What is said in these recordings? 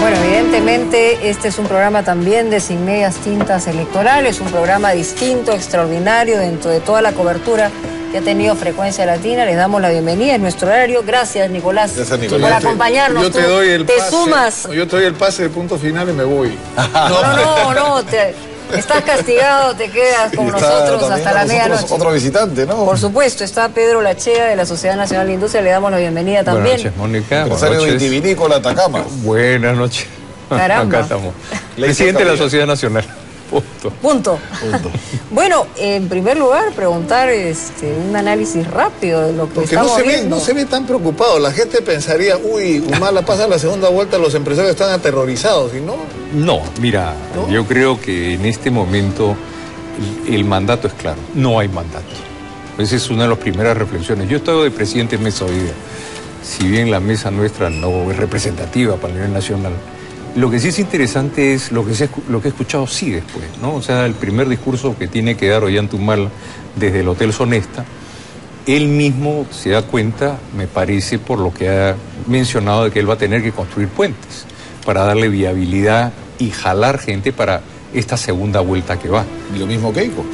Bueno, evidentemente este es un programa también de Sin Medias Tintas Electorales, un programa distinto, extraordinario dentro de toda la cobertura que ha tenido Frecuencia Latina. Les damos la bienvenida en nuestro horario. Gracias, Nicolás, por acompañarnos. Yo te doy el pase. Sumas. Yo te doy el pase de punto final y me voy. No, estás castigado, te quedas con nosotros hasta la medianoche. Otro visitante, ¿no? Por supuesto, está Pedro Lachea de la Sociedad Nacional de Industria, le damos la bienvenida también. Buenas noches, Mónica. Empresario vitivinícola Atacama. Buenas noches. Caramba. Acá estamos. Presidente de la Sociedad Nacional. Punto. Bueno, en primer lugar, preguntar un análisis rápido de lo que estamos viendo. No se ve tan preocupado. La gente pensaría, uy, Humala pasa la segunda vuelta, los empresarios están aterrorizados, ¿y no? No, mira, ¿no? Yo creo que en este momento el mandato es claro. No hay mandato. Esa es una de las primeras reflexiones. Yo he estado de presidente en mesa hoy día. Si bien la mesa nuestra no es representativa para el nivel nacional, lo que sí es interesante es lo que he escuchado sí después, ¿no? O sea, el primer discurso que tiene que dar Ollanta Humala desde el Hotel Sonesta, él mismo se da cuenta, me parece, por lo que ha mencionado, de que él va a tener que construir puentes para darle viabilidad y jalar gente para esta segunda vuelta que va. Y lo mismo Keiko.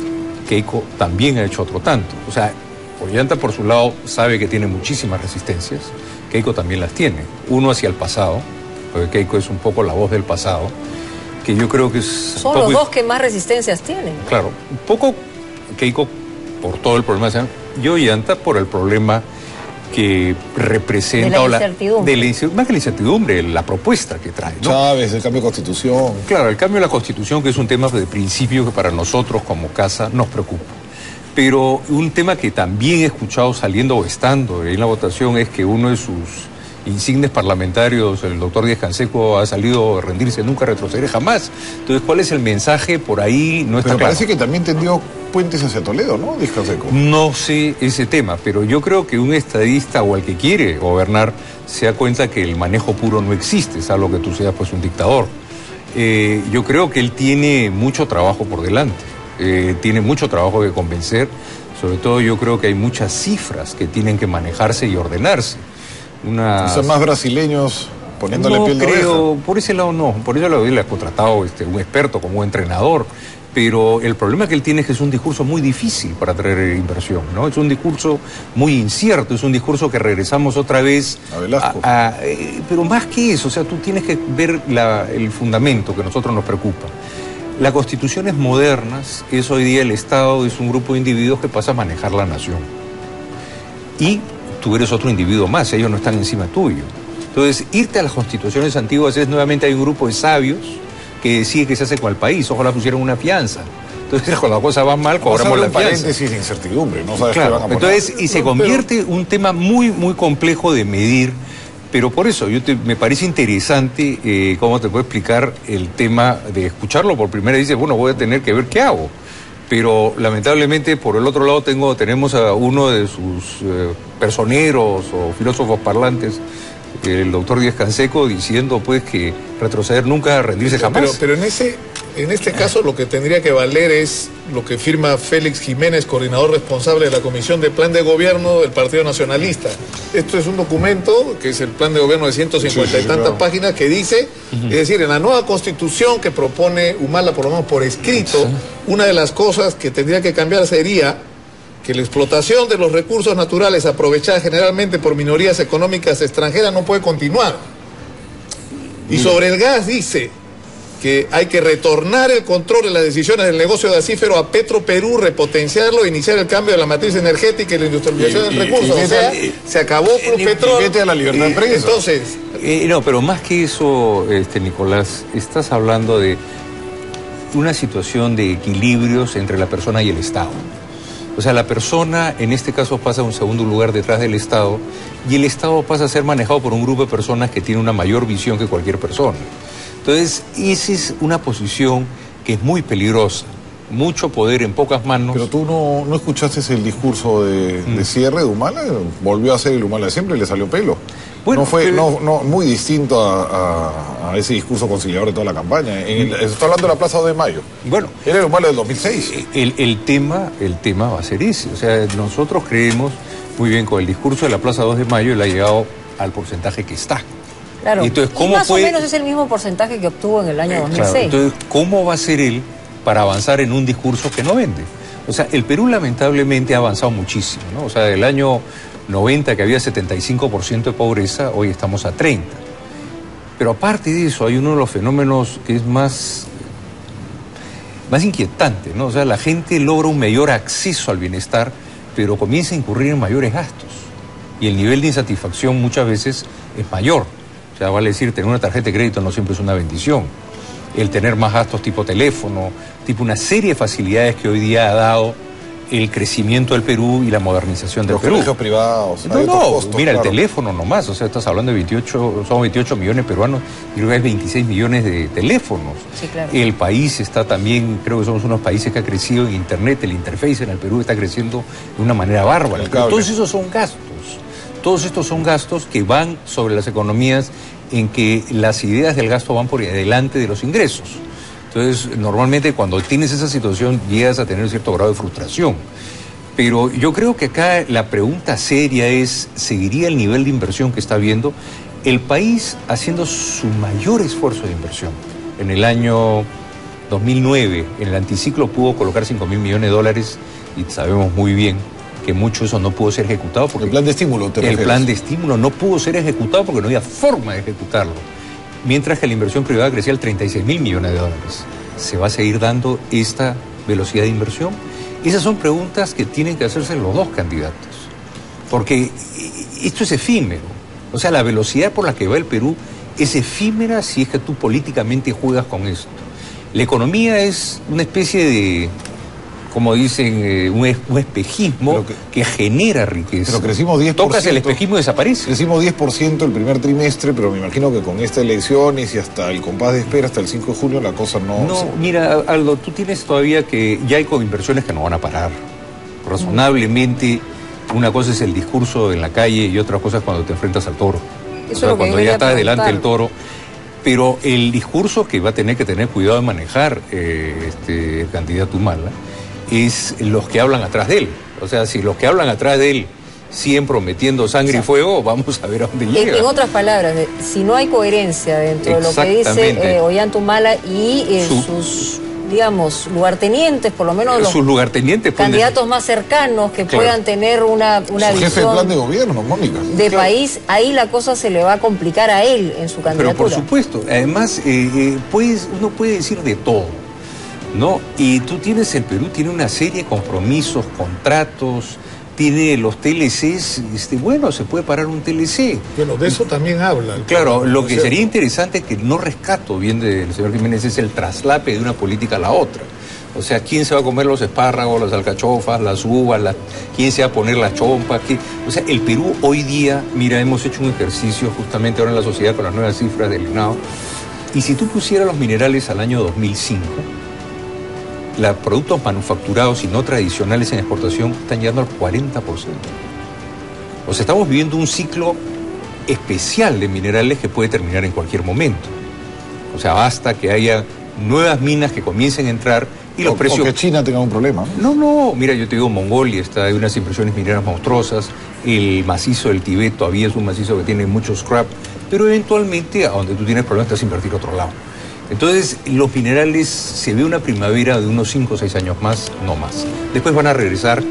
Keiko también ha hecho otro tanto. O sea, Ollanta por su lado sabe que tiene muchísimas resistencias, Keiko también las tiene. Uno hacia el pasado, porque Keiko es un poco la voz del pasado, que yo creo que es... Son los dos que más resistencias tienen. Claro, un poco Keiko por todo el problema, y Ollanta por el problema que representa... De la incertidumbre. Más que la incertidumbre, la propuesta que trae, ¿no? Chávez, el cambio de Constitución. Claro, el cambio de la Constitución, que es un tema de principio que para nosotros como casa nos preocupa. Pero un tema que también he escuchado saliendo o estando en la votación es que uno de sus insignes parlamentarios, el doctor Díaz Canseco, ha salido a rendirse, nunca retrocederé jamás. Entonces, ¿cuál es el mensaje? Por ahí no está claro. Pero parece claro. que también tendió puentes hacia Toledo, ¿no? Díaz Canseco. No sé ese tema, pero yo creo que un estadista o el que quiere gobernar se da cuenta que el manejo puro no existe, salvo que tú seas pues un dictador. Yo creo que él tiene mucho trabajo por delante, tiene mucho trabajo que convencer. Sobre todo yo creo que hay muchas cifras que tienen que manejarse y ordenarse. Son más brasileños poniéndole piel de oreja. Por ese lado no, por eso le ha contratado un experto como entrenador, pero el problema que él tiene es que es un discurso muy difícil para atraer inversión, ¿no? Es un discurso muy incierto, es un discurso que regresamos otra vez a Velasco. Pero más que eso, o sea, tú tienes que ver el fundamento que a nosotros nos preocupa. Las constituciones modernas es hoy día el Estado, es un grupo de individuos que pasa a manejar la nación. Y tú eres otro individuo más, ellos no están encima tuyo. Entonces, irte a las constituciones antiguas es nuevamente hay un grupo de sabios que decide qué se hace con el país, ojalá pusieran una fianza. Entonces, cuando la cosa va mal, cobramos la fianza. Paréntesis de incertidumbre, no sabes qué van a poner. Entonces, y se convierte un tema muy, muy complejo de medir, pero por eso me parece interesante, cómo te puedo explicar el tema de escucharlo por primera vez, dices, bueno, voy a tener que ver qué hago. Pero lamentablemente por el otro lado tenemos a uno de sus personeros o filósofos parlantes, el doctor Díaz Canseco, diciendo pues que retroceder nunca, rendirse jamás. Pero en este caso lo que tendría que valer es lo que firma Félix Jiménez, coordinador responsable de la Comisión de Plan de Gobierno del Partido Nacionalista. Esto es un documento que es el plan de gobierno de 150 y tantas páginas que dice, es decir, en la nueva constitución que propone Humala, por lo menos por escrito, una de las cosas que tendría que cambiar sería que la explotación de los recursos naturales aprovechadas generalmente por minorías económicas extranjeras no puede continuar. Y sobre el gas dice que hay que retornar el control de las decisiones del negocio gasífero a Petroperú, repotenciarlo, iniciar el cambio de la matriz energética y la industrialización del recurso. O sea, se acabó con petróleo. Vete a la libertad de prensa. Entonces... no, pero más que eso, Nicolás, estás hablando de una situación de equilibrios entre la persona y el Estado. O sea, la persona, en este caso, pasa a un segundo lugar detrás del Estado, y el Estado pasa a ser manejado por un grupo de personas que tiene una mayor visión que cualquier persona. Entonces, esa es una posición que es muy peligrosa. Mucho poder en pocas manos. Pero tú no escuchaste el discurso de cierre de Humala. Volvió a ser el Humala de siempre y le salió pelo. Bueno, no fue muy distinto a ese discurso conciliador de toda la campaña. Estoy hablando de la Plaza 2 de Mayo. Bueno, era el Humala del 2006. El tema va a ser ese. O sea, nosotros creemos muy bien con el discurso de la Plaza 2 de Mayo, él ha llegado al porcentaje que está. Claro. Entonces, y más o menos es el mismo porcentaje que obtuvo en el año 2006. Claro. Entonces, ¿cómo va a ser él para avanzar en un discurso que no vende? O sea, el Perú lamentablemente ha avanzado muchísimo, ¿no? O sea, del año 90 que había 75% de pobreza, hoy estamos a 30%. Pero aparte de eso, hay uno de los fenómenos que es más inquietante, ¿no? O sea, la gente logra un mayor acceso al bienestar, pero comienza a incurrir en mayores gastos. Y el nivel de insatisfacción muchas veces es mayor. O sea, vale decir, tener una tarjeta de crédito no siempre es una bendición. El tener más gastos tipo teléfono, tipo una serie de facilidades que hoy día ha dado el crecimiento del Perú y la modernización del Perú. Los colegios privados. No, costos, mira, claro. El teléfono nomás, o sea, estás hablando de 28 millones peruanos, y creo que hay 26 millones de teléfonos. Sí, claro. El país está también, creo que somos unos países que ha crecido en Internet, el interface en el Perú está creciendo de una manera bárbara. Todos esos son gastos. Todos estos son gastos que van sobre las economías en que las ideas del gasto van por delante de los ingresos. Entonces, normalmente cuando tienes esa situación llegas a tener un cierto grado de frustración. Pero yo creo que acá la pregunta seria es, ¿seguiría el nivel de inversión que está habiendo? El país haciendo su mayor esfuerzo de inversión. En el año 2009, en el anticiclo pudo colocar 5.000 millones de dólares y sabemos muy bien que mucho de eso no pudo ser ejecutado. Porque el plan de estímulo, ¿te refieres? El plan de estímulo no pudo ser ejecutado porque no había forma de ejecutarlo. Mientras que la inversión privada crecía al 36.000 millones de dólares. ¿Se va a seguir dando esta velocidad de inversión? Esas son preguntas que tienen que hacerse los dos candidatos. Porque esto es efímero. O sea, la velocidad por la que va el Perú es efímera si es que tú políticamente juegas con esto. La economía es una especie de, como dicen, un espejismo que genera riqueza. Pero crecimos 10%. Tocas el espejismo y desaparece. Crecimos 10% el primer trimestre, pero me imagino que con estas elecciones y hasta el compás de espera, hasta el 5 de junio, la cosa no... No, mira, Aldo, tú tienes todavía que... Ya hay inversiones que no van a parar. Razonablemente, una cosa es el discurso en la calle y otra cosa es cuando te enfrentas al toro. Eso o sea, es lo cuando que ya está delante el toro. Pero el discurso que va a tener que tener cuidado de manejar el candidato Humala es los que hablan atrás de él. O sea, si los que hablan atrás de él siguen prometiendo sangre y fuego, vamos a ver a dónde llega. En otras palabras, si no hay coherencia dentro de lo que dice Ollanta Humala y sus, digamos, lugartenientes, por lo menos los sus lugartenientes candidatos más cercanos que puedan tener una visión jefe de plan de gobierno, Mónica, de país, ahí la cosa se le va a complicar a él en su candidatura. Pero por supuesto, además uno puede decir de todo, ¿no? Y tú tienes, el Perú tiene una serie de compromisos, contratos, tiene los TLCs, bueno, se puede parar un TLC. Bueno, de eso también habla. Claro, lo que sería interesante, que no rescato bien del señor Jiménez, es el traslape de una política a la otra. O sea, ¿quién se va a comer los espárragos, las alcachofas, las uvas, quién se va a poner la chompa? O sea, el Perú hoy día, mira, hemos hecho un ejercicio justamente ahora en la sociedad con las nuevas cifras del INAO, y si tú pusieras los minerales al año 2005, los productos manufacturados y no tradicionales en exportación están llegando al 40%. O sea, estamos viviendo un ciclo especial de minerales que puede terminar en cualquier momento. O sea, basta que haya nuevas minas que comiencen a entrar y los precios... O que China tenga un problema. No, mira, yo te digo, Mongolia hay unas impresiones mineras monstruosas, el macizo del Tíbet todavía es un macizo que tiene mucho scrap, pero eventualmente a donde tú tienes problemas te vas a invertir a otro lado. Entonces, los minerales, se ve una primavera de unos 5 o 6 años más, no más. Después van a regresar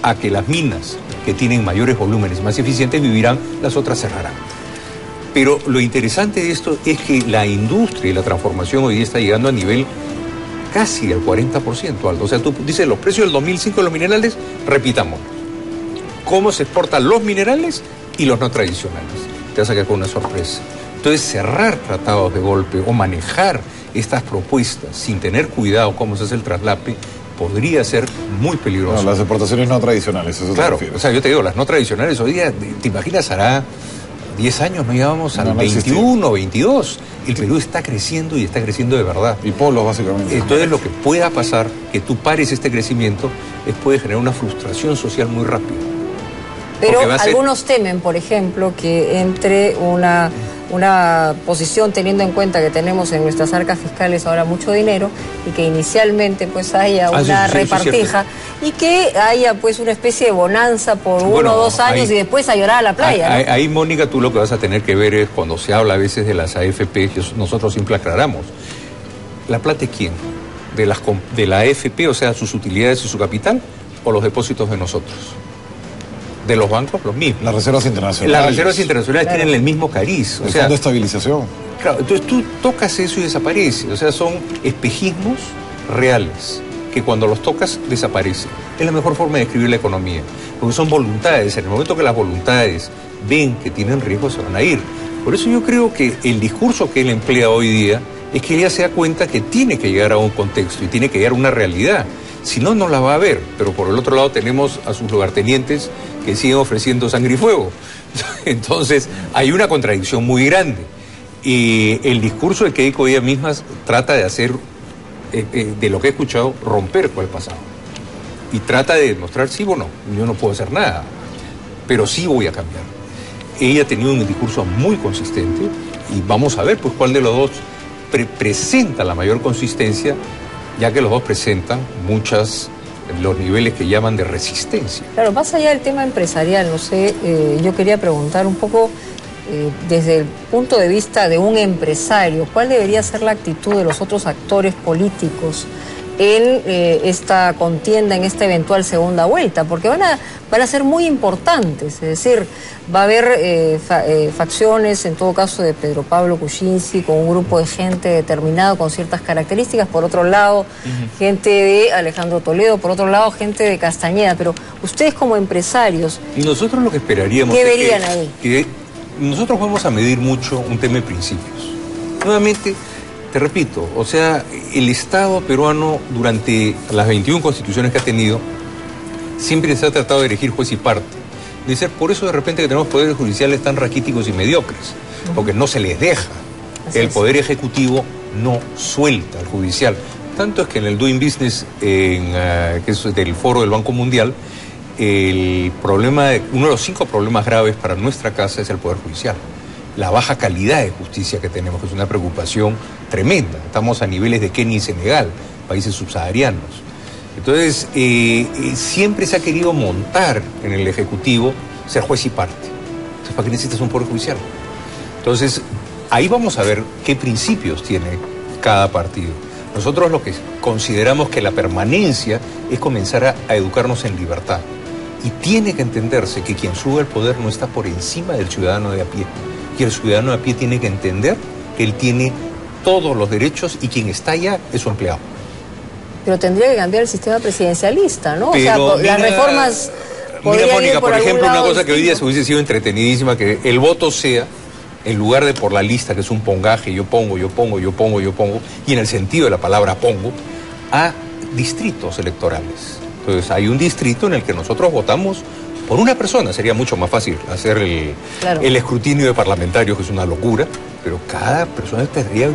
a que las minas que tienen mayores volúmenes, más eficientes, vivirán, las otras cerrarán. Pero lo interesante de esto es que la industria y la transformación hoy día está llegando a nivel casi al 40%, Aldo. O sea, tú dices los precios del 2005 de los minerales, repitamos. ¿Cómo se exportan los minerales y los no tradicionales? Te vas a quedar con una sorpresa. Entonces, cerrar tratados de golpe o manejar estas propuestas sin tener cuidado cómo se hace el traslape podría ser muy peligroso. No, las exportaciones no tradicionales, eso claro, o sea, yo te digo, las no tradicionales hoy día, ¿te imaginas? Hará 10 años no llegábamos al 21, 22. El Perú está creciendo y está creciendo de verdad. Y polos, básicamente. Entonces, lo que pueda pasar, que tú pares este crecimiento, puede generar una frustración social muy rápida. Pero algunos temen, por ejemplo, que entre una una posición teniendo en cuenta que tenemos en nuestras arcas fiscales ahora mucho dinero y que inicialmente pues haya una repartija y que haya pues una especie de bonanza por 1 o 2 años y después a llorar a la playa. Ahí, Mónica, tú lo que vas a tener que ver es cuando se habla a veces de las AFP, que nosotros siempre aclaramos, ¿la plata de quién? ¿De la AFP, o sea, sus utilidades y su capital, o los depósitos de nosotros? De los bancos, los mismos. Las reservas internacionales. Las reservas internacionales tienen el mismo cariz. El fondo de estabilización. Claro, entonces tú tocas eso y desaparece. O sea, son espejismos reales que cuando los tocas desaparecen. Es la mejor forma de describir la economía. Porque son voluntades. En el momento que las voluntades ven que tienen riesgo, se van a ir. Por eso yo creo que el discurso que él emplea hoy día es que ella se da cuenta que tiene que llegar a un contexto y tiene que llegar a una realidad. Si no, no la va a ver. Pero por el otro lado tenemos a sus lugartenientes que siguen ofreciendo sangre y fuego. Entonces, hay una contradicción muy grande. Y el discurso de Keiko ella misma trata de hacer, de lo que he escuchado, romper con el pasado. Y trata de demostrar, sí o no, yo no puedo hacer nada, pero sí voy a cambiar. Ella ha tenido un discurso muy consistente y vamos a ver pues cuál de los dos presenta la mayor consistencia, ya que los dos presentan los niveles que llaman de resistencia. Claro, más allá del tema empresarial, no sé, yo quería preguntar un poco desde el punto de vista de un empresario, ¿cuál debería ser la actitud de los otros actores políticos en esta contienda, en esta eventual segunda vuelta? Porque van a ser muy importantes, es decir, va a haber facciones, en todo caso de Pedro Pablo Kuczynski, con un grupo de gente determinado, con ciertas características, por otro lado, gente de Alejandro Toledo, por otro lado, gente de Castañeda, pero ustedes como empresarios... Y nosotros lo que esperaríamos... ¿Qué verían ahí? Que nosotros vamos a medir mucho un tema de principios. Nuevamente... Te repito, o sea, el Estado peruano durante las 21 constituciones que ha tenido siempre se ha tratado de elegir juez y parte. Dice, por eso de repente que tenemos poderes judiciales tan raquíticos y mediocres, porque no se les deja. El poder ejecutivo no suelta al judicial. Tanto es que en el Doing Business, que es del Foro del Banco Mundial, uno de los 5 problemas graves para nuestra casa es el poder judicial. La baja calidad de justicia que tenemos, que es una preocupación tremenda. Estamos a niveles de Kenia y Senegal, países subsaharianos. Entonces, siempre se ha querido montar en el Ejecutivo ser juez y parte. Entonces, ¿para qué necesitas un poder judicial? Entonces, ahí vamos a ver qué principios tiene cada partido. Nosotros lo que consideramos que la permanencia es comenzar a educarnos en libertad. Y tiene que entenderse que quien sube al poder no está por encima del ciudadano de a pie. Y el ciudadano de a pie tiene que entender que él tiene todos los derechos y quien está allá es su empleado. Pero tendría que cambiar el sistema presidencialista, ¿no? Pero, o sea, las reformas... Mira, Mónica, por ejemplo, una cosa que hoy día se hubiese sido entretenidísima, que el voto sea, en lugar de por la lista, que es un pongaje, yo pongo, y en el sentido de la palabra pongo, a distritos electorales. Entonces, hay un distrito en el que nosotros votamos por una persona. Sería mucho más fácil hacer el escrutinio de parlamentarios, que es una locura, pero cada persona estaría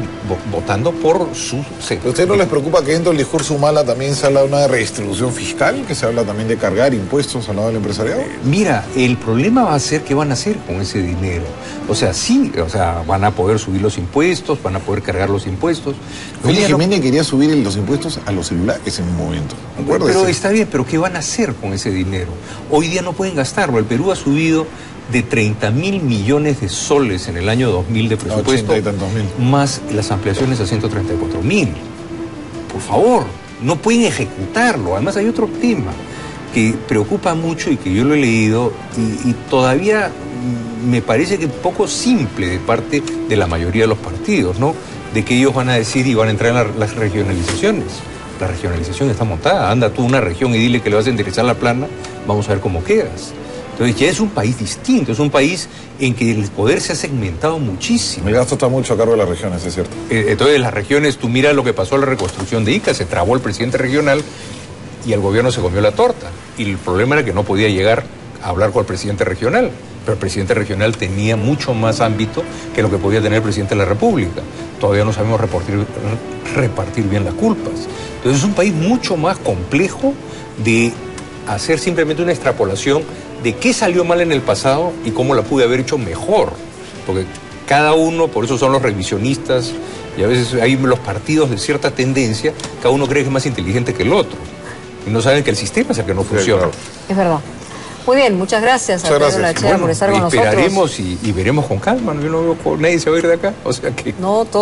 votando por su... ¿A usted no les preocupa que dentro del discurso Humala también se habla de una redistribución fiscal, que se habla también de cargar impuestos al lado del empresariado? Mira, el problema va a ser qué van a hacer con ese dinero. O sea, sí, van a poder subir los impuestos, van a poder cargar los impuestos. Oye, Jiménez quería subir los impuestos a los celulares en un momento. Pero está bien, pero ¿qué van a hacer con ese dinero? Hoy día no pueden gastarlo. El Perú ha subido de 30.000 millones de soles en el año 2000 de presupuesto, 80 y tantos mil, más las ampliaciones a 134.000. Por favor, no pueden ejecutarlo. Además hay otro tema que preocupa mucho y que yo lo he leído y todavía me parece que poco simple de parte de la mayoría de los partidos, ¿no? De que ellos van a decir y van a entrar en las regionalizaciones. La regionalización está montada. Anda tú a una región y dile que le vas a enderezar la plana, vamos a ver cómo quedas. Entonces ya es un país distinto, es un país en que el poder se ha segmentado muchísimo. El gasto está mucho a cargo de las regiones, es cierto. Entonces las regiones, tú miras lo que pasó en la reconstrucción de Ica, se trabó el presidente regional y el gobierno se comió la torta. Y el problema era que no podía llegar a hablar con el presidente regional, pero el presidente regional tenía mucho más ámbito que lo que podía tener el presidente de la República. Todavía no sabemos repartir bien las culpas. Entonces es un país mucho más complejo de hacer simplemente una extrapolación de qué salió mal en el pasado y cómo la pude haber hecho mejor. Porque cada uno, por eso son los revisionistas, y a veces hay los partidos de cierta tendencia, cada uno cree que es más inteligente que el otro, y no saben que el sistema es el que no funciona. Es verdad. Muy bien, muchas gracias a Pedro Lachea por estar con nosotros. Esperaremos y veremos con calma, yo no veo que nadie se va a ir de acá, o sea que... No, todo